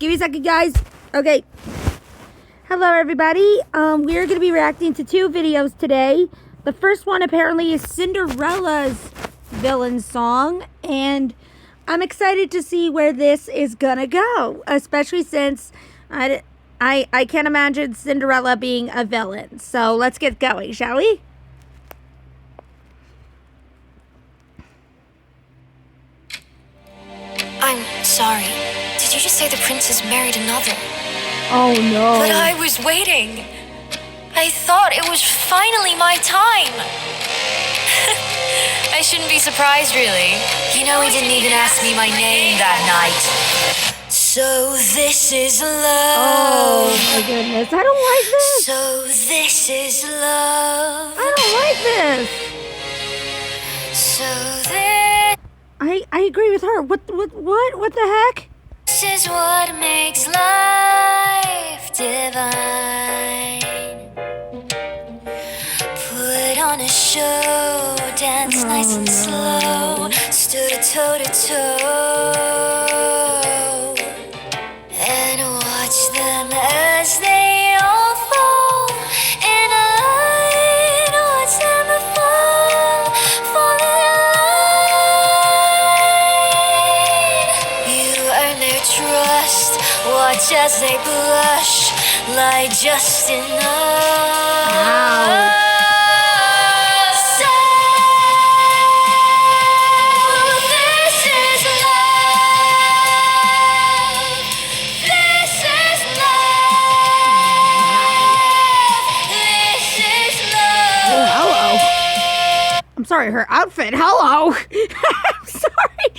Give me a second, guys. Okay. Hello, everybody. We're going to be reacting to 2 videos today. The first one apparently is Cinderella's villain song, and I'm excited to see where this is going to go, especially since I can't imagine Cinderella being a villain. So let's get going, shall we? I'm sorry. Did you just say the princess married another? Oh no. But I was waiting. I thought it was finally my time. I shouldn't be surprised, really. You know, he didn't even ask me my name that night. So this is love. Oh my goodness. I don't like this. So this is love. I don't like this. So this I agree with her. What the heck? is what makes life divine. Put on a show, dance nice and slow, stood toe to toe, and watch them as they all fall in a line. Watch them fall in line. You earn their trust, watch as they blush, lie just enough. Wow. I'm sorry, her outfit, hello. I'm sorry,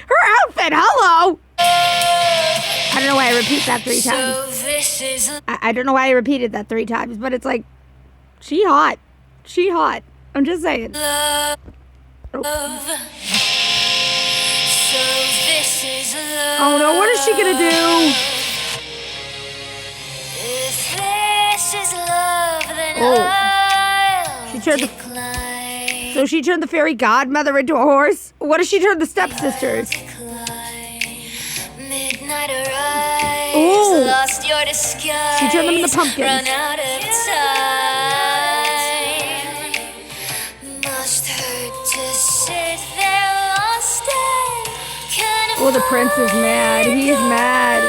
her outfit, hello. I don't know why I repeat that 3 times. I don't know why I repeated that 3 times, but it's like, she hot. She hot. I'm just saying. Oh. Oh no, what is she gonna do? Oh. She turned the fairy godmother into a horse? What if she turned the stepsisters? Oh, she turned them into pumpkins. Oh, the prince is mad. He is mad.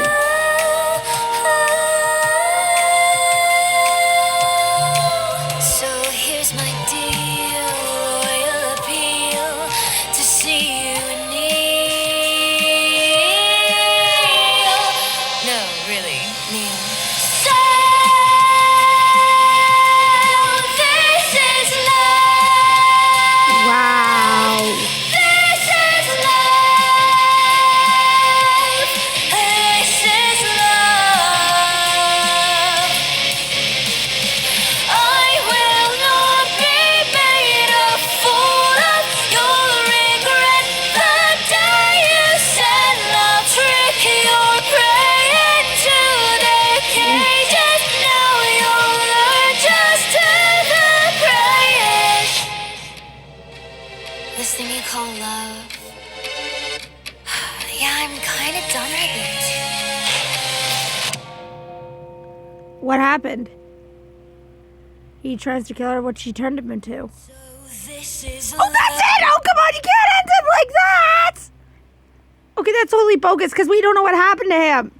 This thing you call love. Yeah, I'm kind of done with it. What happened? He tries to kill her. What she turned him into? Oh, that's it! Oh, come on! You can't end it like that! Okay, that's totally bogus because we don't know what happened to him.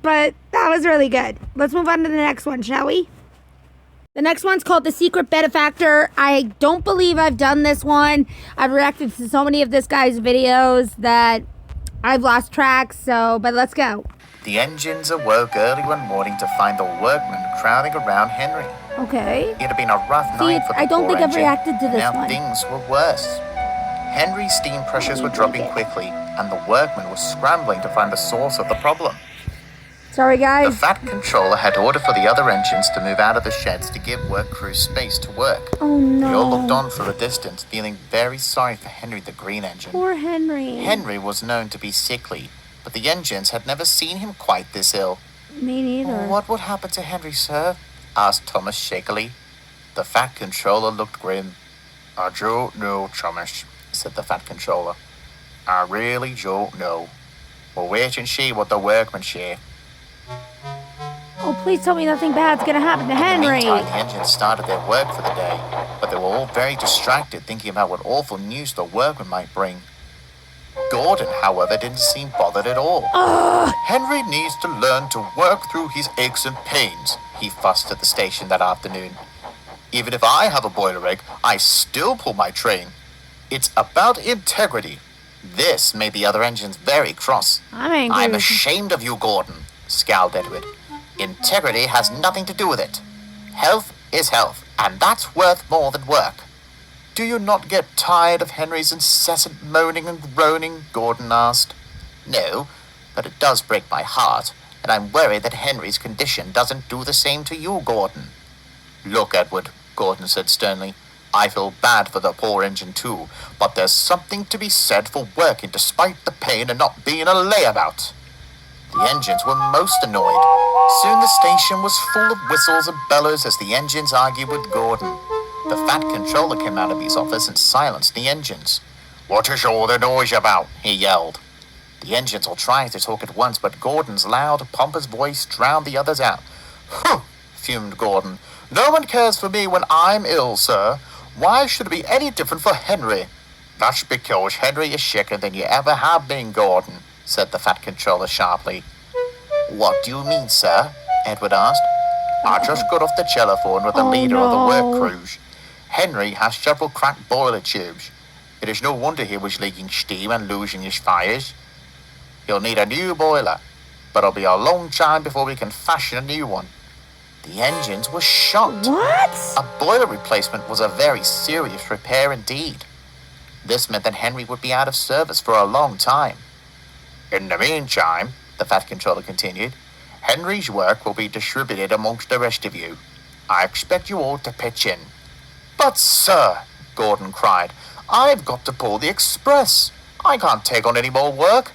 But that was really good. Let's move on to the next one, shall we? The next one's called The Secret Benefactor. I don't believe I've done this one. I've reacted to so many of this guy's videos that I've lost track, but let's go. The engines awoke early one morning to find the workmen crowding around Henry. Okay. It had been a rough night for the I don't poor think I've engine. reacted to this now one. Things were worse. Henry's steam pressures were dropping quickly, and the workmen were scrambling to find the source of the problem. Sorry, The guys. Fat Controller had ordered for the other engines to move out of the sheds to give work crews space to work. Oh, no. They all looked on for a distance, feeling very sorry for Henry the Green Engine. Poor Henry. Henry was known to be sickly, but the engines had never seen him quite this ill. Me neither. What would happen to Henry, sir? Asked Thomas shakily. The Fat Controller looked grim. I don't know, Thomas, said the Fat Controller. I really don't know. We'll wait and see what the workmen say. Oh, please tell me nothing bad's gonna happen to Henry. Meantime, the engines started their work for the day, but they were all very distracted thinking about what awful news the workmen might bring. Gordon, however, didn't seem bothered at all. Henry needs to learn to work through his aches and pains, he fussed at the station that afternoon. Even if I have a boiler egg, I still pull my train. It's about integrity. This made the other engines very cross. I'm angry. I'm ashamed of you, Gordon, scowled Edward. Integrity has nothing to do with it. Health is health, and that's worth more than work. Do you not get tired of Henry's incessant moaning and groaning? Gordon asked. No, but it does break my heart, and I'm worried that Henry's condition doesn't do the same to you, Gordon. Look, Edward, Gordon said sternly. I feel bad for the poor engine too, but there's something to be said for working despite the pain and not being a layabout. The engines were most annoyed. Soon the station was full of whistles and bellows as the engines argued with Gordon. The fat controller came out of his office and silenced the engines. What is all the noise about? He yelled. The engines all tried to talk at once, but Gordon's loud, pompous voice drowned the others out. Phew, fumed Gordon. No one cares for me when I'm ill, sir. Why should it be any different for Henry? That's because Henry is sicker than you ever have been, Gordon, said the fat controller sharply. What do you mean, sir? Edward asked. I just got off the telephone with the leader of the work crews. Henry has several cracked boiler tubes. It is no wonder he was leaking steam and losing his fires. He'll need a new boiler, but it'll be a long time before we can fashion a new one. The engines were shocked. What? A boiler replacement was a very serious repair indeed. This meant that Henry would be out of service for a long time. In the meantime, the fat controller continued, Henry's work will be distributed amongst the rest of you. I expect you all to pitch in. But, sir, Gordon cried, I've got to pull the express. I can't take on any more work.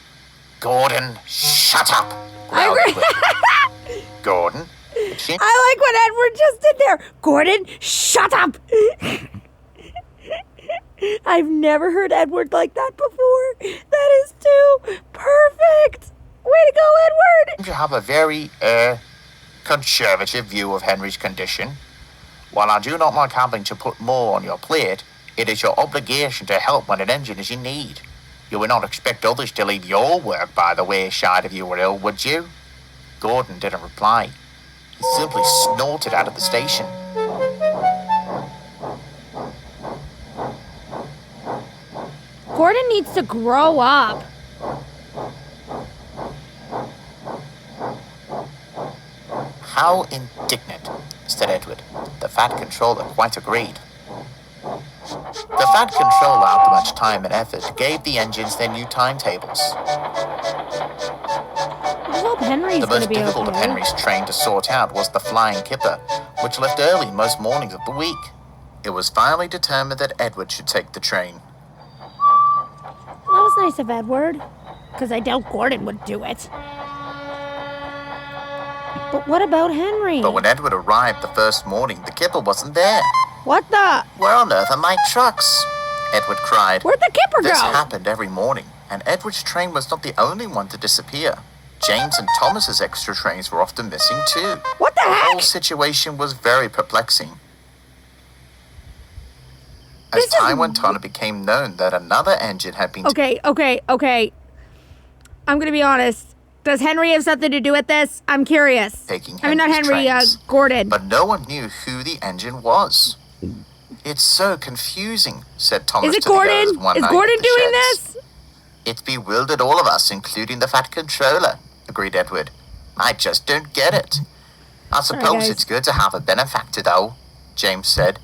Gordon, shut up, growled Edward. Gordon, I like what Edward just did there. Gordon, shut up. I've never heard Edward like that before. That is too perfect. Way to go, Edward. You have a very, conservative view of Henry's condition. While I do not like having to put more on your plate, it is your obligation to help when an engine is in need. You would not expect others to leave your work by the wayside if you were ill, would you? Gordon didn't reply. He simply snorted out of the station. Gordon needs to grow up. How indignant, said Edward. The fat controller quite agreed. The fat controller, after much time and effort, gave the engines their new timetables. I hope Henry's The gonna most be difficult of okay. Henry's train to sort out was the flying kipper, which left early most mornings of the week. It was finally determined that Edward should take the train. That was nice of Edward, because I doubt Gordon would do it. But what about Henry? But when Edward arrived the first morning, the kipper wasn't there. What the? Where on earth are my trucks? Edward cried. Where'd the kipper This go? happened every morning, and Edward's train was not the only one to disappear. James and Thomas's extra trains were often missing too. What the The whole heck? situation was very perplexing. As This is- time went on, it became known that another engine had been Okay. I'm gonna be honest. Does Henry have something to do with this? I'm curious. taking I mean, not Henry's Henry, trains, Gordon. but no one knew who the engine was. It's so confusing, said Thomas Is it to the others Gordon? one Is night Gordon at the doing sheds. this? It's bewildered all of us, including the fat controller, agreed Edward. I just don't get it. I suppose guys. it's good to have a benefactor, though, James said.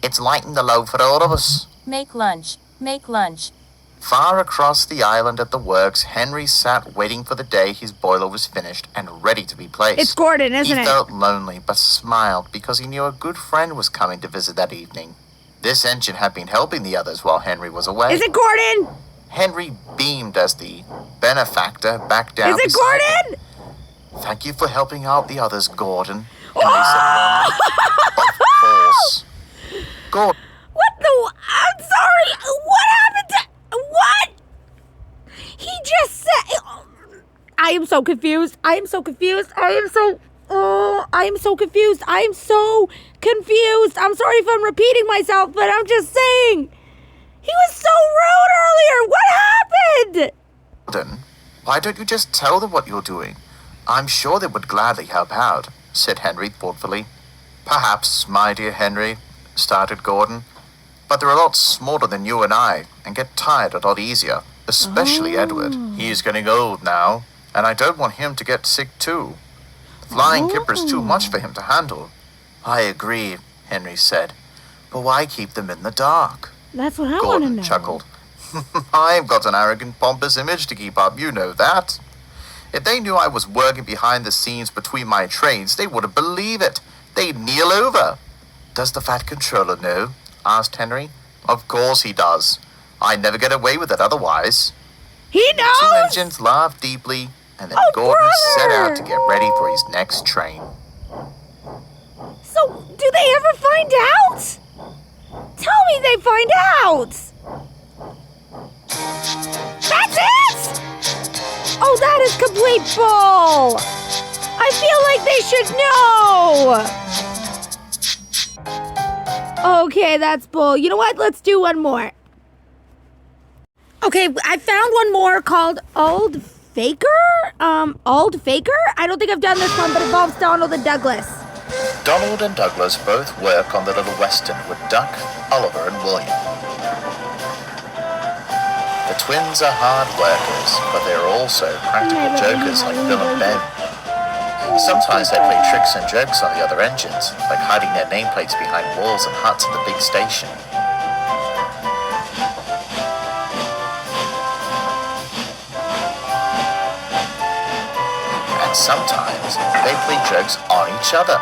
It's lightened the load for all of us. Make lunch. Make lunch. Far across the island at the works, Henry sat waiting for the day his boiler was finished and ready to be placed. It's Gordon, isn't He it? felt lonely, but smiled because he knew a good friend was coming to visit that evening. This engine had been helping the others while Henry was away. Is it Gordon? Henry beamed as the benefactor backed down Is it beside him. Gordon? Thank you for helping out the others, Gordon. Henry said, of course. Gordon. What the? I'm sorry. What happened to? What? He just said. I am so confused. I am so confused. I am so confused. I'm sorry if I'm repeating myself, but I'm just saying. He was so rude earlier. What happened? Gordon, why don't you just tell them what you're doing? I'm sure they would gladly help out, said Henry thoughtfully. Perhaps, my dear Henry, started Gordon, but they're a lot smaller than you and I, and get tired a lot easier, especially Edward. He's getting old now, and I don't want him to get sick too. Flying Kipper's too much for him to handle. I agree, Henry said, but why keep them in the dark? That's what I want to Gordon know. chuckled. I've got an arrogant, pompous image to keep up, you know that. If they knew I was working behind the scenes between my trains, they wouldn't believe it. They'd kneel over. Does the Fat Controller know? Asked Henry. Of course he does. I never get away with it otherwise. He The two knows. engines laughed deeply, and then Oh, Gordon set brother! out to get ready for his next train. So, do they ever find out? Tell me they find out. That's it? Oh, that is complete bull. I feel like they should know. Okay, that's bull. You know what? Let's do one more. Okay, I found one more called Old Faker? Old Faker? I don't think I've done this one, but it involves Donald and Douglas. Donald and Douglas both work on the Little Western with Duck, Oliver, and William. The twins are hard workers, but they are also practical jokers like Bill and Ben. Sometimes they play tricks and jokes on the other engines, like hiding their nameplates behind walls and huts at the big station. And sometimes they play jokes on each other.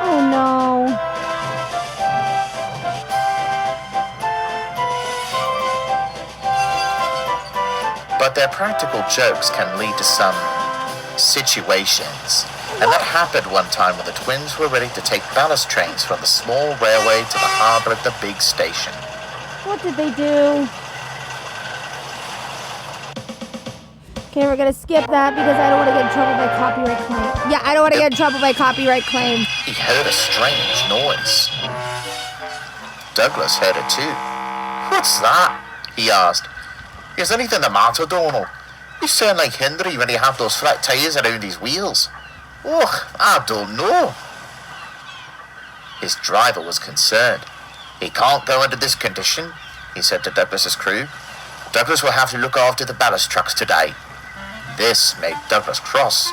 Oh no. But their practical jokes can lead to some situations. And that happened one time when the twins were ready to take ballast trains from the small railway to the harbour at the big station. What did they do? Okay, we're gonna skip that because I don't want to get in trouble by copyright claim. Yeah, I don't want to get in trouble by copyright claim. He heard a strange noise. Douglas heard it too. What's that? He asked. Is anything the matter, Donald? You sound like Henry when you have those flat tires around his wheels. Oh, I don't know. His driver was concerned. He can't go under this condition, he said to Douglas's crew. Douglas will have to look after the ballast trucks today. This made Douglas cross.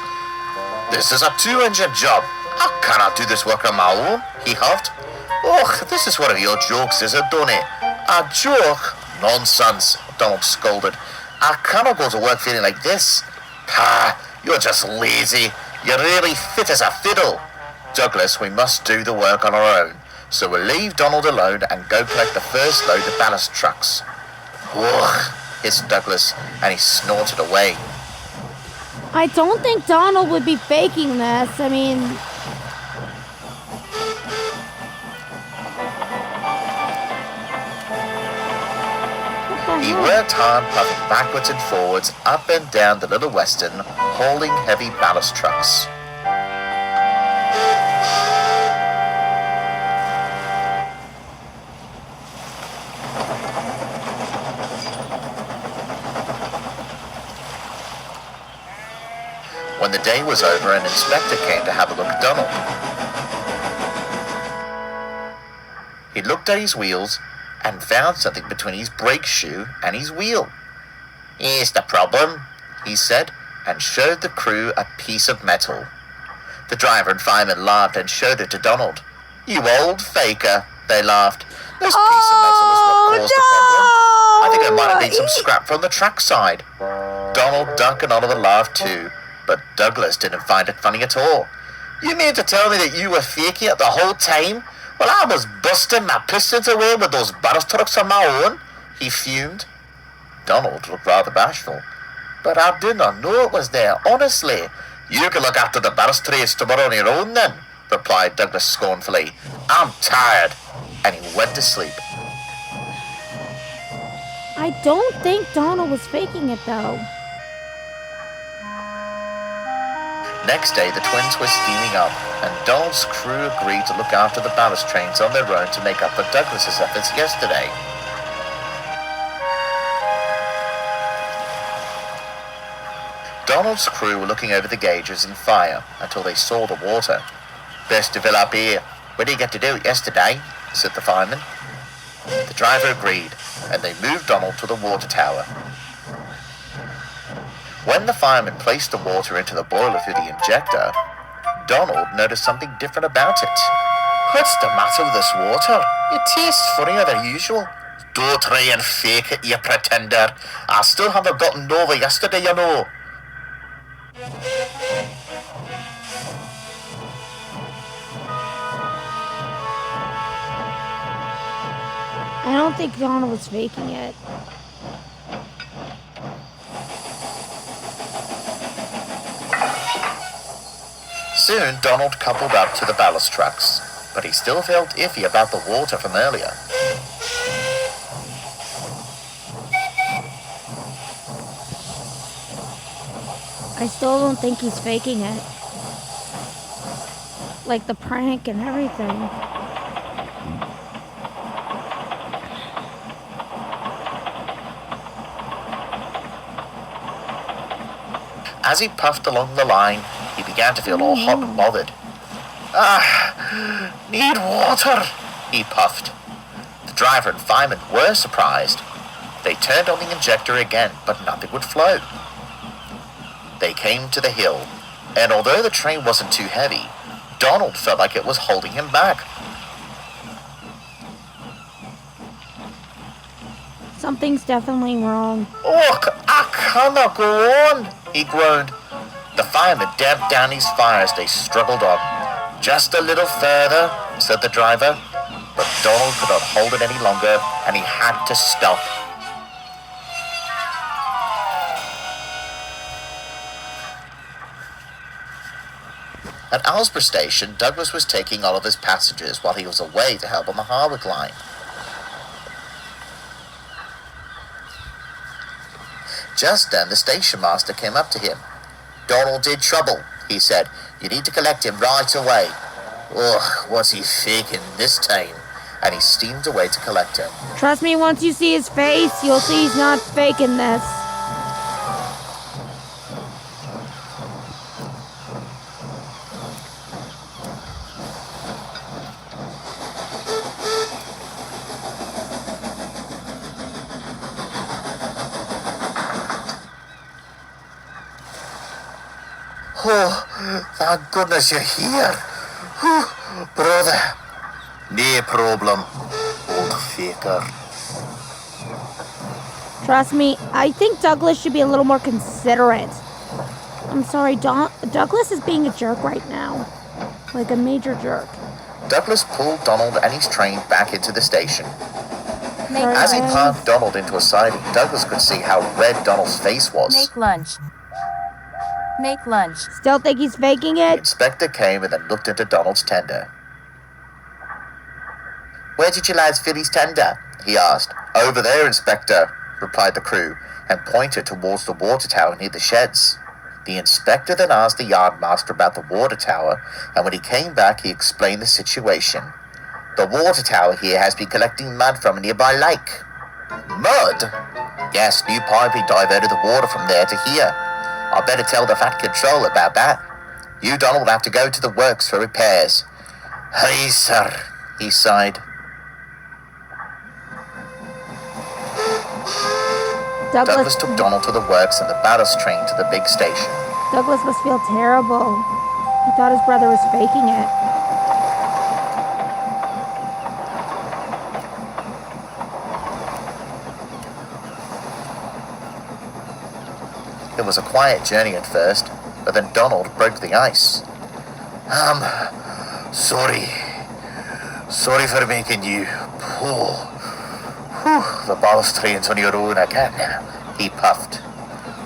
This is a two-engine job. I cannot do this work on my own, he huffed. Oh, this is one of your jokes, is it, don't it? A joke? Nonsense, Donald scolded. I cannot go to work feeling like this. Ah, you're just lazy. You're really fit as a fiddle. Douglas, we must do the work on our own, so we'll leave Donald alone and go collect the first load of ballast trucks. Ugh, hissed Douglas, and he snorted away. I don't think Donald would be faking this. I mean... He worked hard, puffing backwards and forwards, up and down the Little Western, hauling heavy ballast trucks. When the day was over, an inspector came to have a look at Donald. He looked at his wheels and found something between his brake shoe and his wheel. Here's the problem, he said, and showed the crew a piece of metal. The driver and fireman laughed and showed it to Donald. You old faker, they laughed. This piece of metal is what caused the problem. I think it might have been some scrap from the trackside. Donald, Duck, and Oliver laughed too, but Douglas didn't find it funny at all. You mean to tell me that you were faking it the whole time? Well, I was busting my pistons away with those ballast trucks on my own, he fumed. Donald looked rather bashful. But I did not know it was there, honestly. You can look after the ballast trains tomorrow on your own then, replied Douglas scornfully. I'm tired. And he went to sleep. I don't think Donald was faking it, though. Next day, the twins were steaming up, and Donald's crew agreed to look after the ballast trains on their own to make up for Douglas's efforts yesterday. Donald's crew were looking over the gauges and fire until they saw the water. "Best to fill up here. We didn't get to do it yesterday," said the fireman. The driver agreed, and they moved Donald to the water tower. When the fireman placed the water into the boiler through the injector, Donald noticed something different about it. "What's the matter with this water? It tastes funnier than usual." "Don't try and fake it, you pretender. I still haven't gotten over yesterday, you know." I don't think Donald was faking it. Soon, Donald coupled up to the ballast trucks, but he still felt iffy about the water from earlier. I still don't think he's faking it. Like the prank and everything. As he puffed along the line, he began to feel all hot and bothered. Need water," he puffed. The driver and fireman were surprised. They turned on the injector again, but nothing would flow. They came to the hill, and although the train wasn't too heavy, Donald felt like it was holding him back. Something's definitely wrong. "Oh, I cannot go on," he groaned. The fireman damped down his fire as they struggled on. "Just a little further," said the driver. But Donald could not hold it any longer, and he had to stop. At Alsborough Station, Douglas was taking all of his passengers while he was away to help on the Harwick line. Just then, the station master came up to him. "Donald's in trouble," he said. "You need to collect him right away." "Ugh, what's he faking this time?" And he steamed away to collect him. Trust me, once you see his face, you'll see he's not faking this. "Oh, thank goodness you're here. Whew, brother." "No problem, old faker." Trust me, I think Douglas should be a little more considerate. I'm sorry, Douglas is being a jerk right now. Like a major jerk. Douglas pulled Donald and his train back into the station. Make As he lunch. parked Donald into a siding, Douglas could see how red Donald's face was. Make lunch. Make lunch. Still think he's faking The it? inspector came and then looked into Donald's tender. "Where did you lads fill his tender?" he asked. "Over there, Inspector," replied the crew, and pointed towards the water tower near the sheds. The inspector then asked the yardmaster about the water tower, and when he came back, he explained the situation. "The water tower here has been collecting mud from a nearby lake." "Mud?" "Yes, new piping diverted the water from there to here. I better tell the Fat Controller about that. You, Donald, will have to go to the works for repairs." "Hey, sir," he sighed. Douglas took Donald to the works and the ballast train to the big station. Douglas must feel terrible. He thought his brother was faking it. It was a quiet journey at first, but then Donald broke the ice. Sorry. Sorry for making you pull. The ballast train's on your own again," he puffed.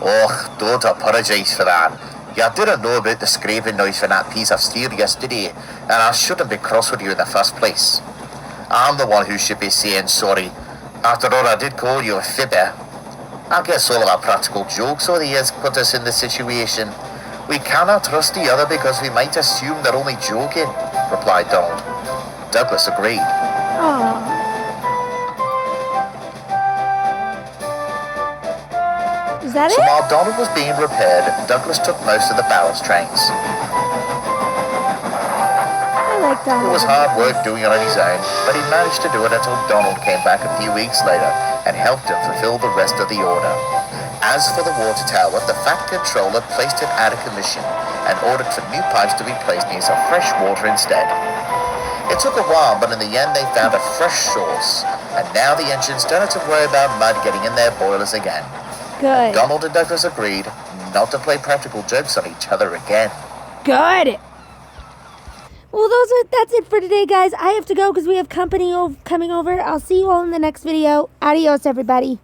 "Oh, don't apologise for that. You didn't know about the scraping noise from that piece of steel yesterday, and I shouldn't be cross with you in the first place. I'm the one who should be saying sorry. After all, I did call you a fibber. I guess all of our practical jokes over the years put us in this situation. We cannot trust the other because we might assume they're only joking, replied Donald. Douglas agreed. Aww. Is that So it? while Donald was being repaired, Douglas took most of the ballast trains. I like Donald. It was hard work doing it on his own, but he managed to do it until Donald came back a few weeks later and helped him fulfill the rest of the order. As for the water tower, the Fat Controller placed it out of commission and ordered for new pipes to be placed near some fresh water instead. It took a while, but in the end they found a fresh source, and now the engines don't have to worry about mud getting in their boilers again. Good. Donald and Douglas agreed not to play practical jokes on each other again. Good. Well, that's it for today, guys. I have to go because we have company coming over. I'll see you all in the next video. Adios, everybody.